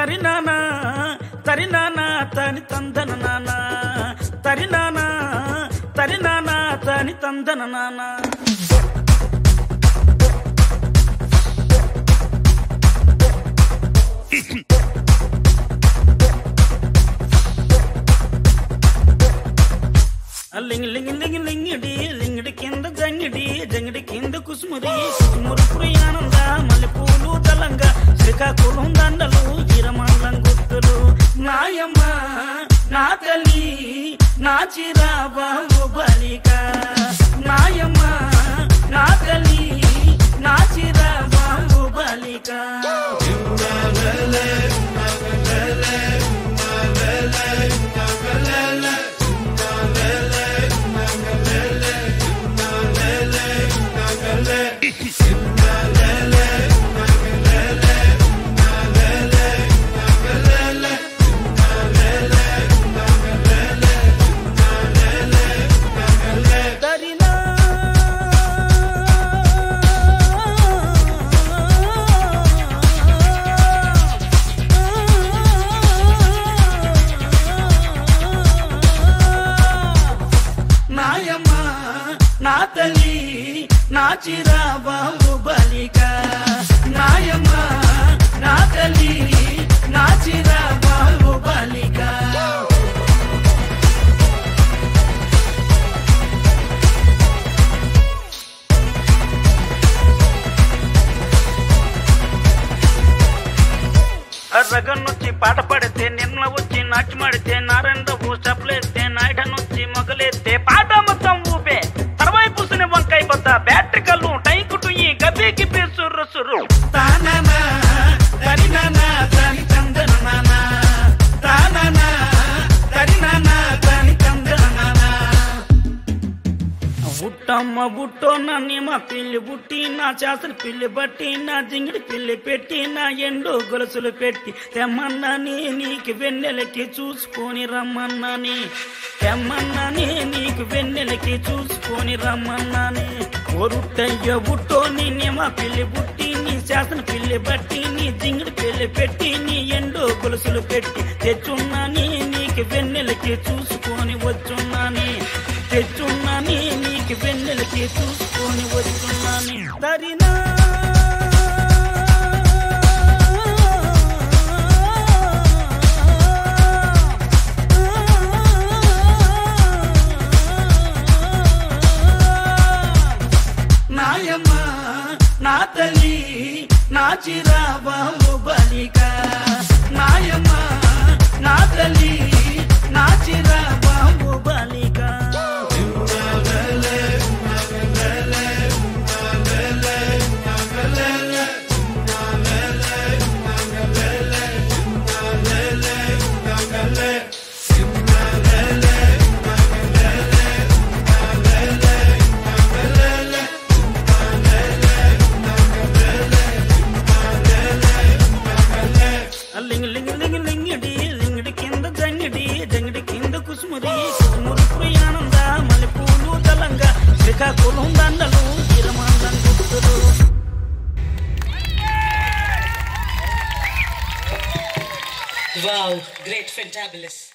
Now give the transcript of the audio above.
తరినానా తరినానా తని తందన నానా తరినానా తరినానా తని తందన నానా లింగ్ లింగ్ లింగ్ లింగిడి లింగిడి కింద జంగిడి జంగిడి కింద కుసుముది కుసుమురు పురియానంద మల్లెపూలు దళంగా శ్రీకాకుళం దండలు ఇరమల్లం గుర్తులు నాయమ్మ నా తల్లి నా చిరాబాబు బలిక నాయమ్మ నా తల్లి నా చిరాబాబు బలిక నా తల్లి నా చిరాబాబు బలిక నాయమ్మ నా తల్లి నా చిరాబాబు బలిక రగన్నొచ్చి పాట పడితే నిర్మల వచ్చి నాట్యమాడితే నారాయణరావు చప్పలేస్తే నాయుడనొచ్చి మొగలేస్తే పాట మొత్తం ఊపే తర్వాయి పూసిన వంకాయ బద్ద బ్యాటరీ కళ్ళు టైకుటు ఈ గబ్బే గిబ్బే సుర్రు సుర్రు తాననా తరినానా తని తందన నానా తాననా తరినానా తని తందన నానా బుట్టమ్మ బుట్టో నన్ను మా పిల్లి బుట్టి నా చేసలు పిల్లి బట్టి నా జింగిడి పిల్లి పెట్టి నా ఎండు గొలుసులు పెట్టి తెమ్మన్నాని నీకు వెన్నెలకి చూసుకొని రమ్మన్నాని తెమ్మన్నాని నీకు వెన్నెలకి చూసుకొని రమ్మన్నాని ఒరుట్టయ్య బుట్టో నిన్నే మా పిల్లి బుట్టి నీ చేసలు పిల్లి బట్టి నీ జింగిడి పిల్లి పెట్టి నీ ఎండు గొలుసులు పెట్టి తెచ్చున్నాని నీకు వెన్నెలకి చూసుకొని వచ్చున్నాని తెచ్చున్నాని నీకు వెన్నెలకి చూసుకొని వచ్చున్నాని తరినా నాయమ్మ నా తల్లి నా చిరాబాబు బలిక నాయమ్మ నా తల్లి నా చిరాబాబు బలిక లింగ్ లింగ్ లింగ్ లింగిడి లింగిడి కింద జంగిడి జంగిడి కింద కుసుముది కుసుమురు పురియానంద మల్లెపూలు దళంగా శ్రీకాకుళం దండలు ఇరమల్లం గుర్తులు Wow, great, fantabulous.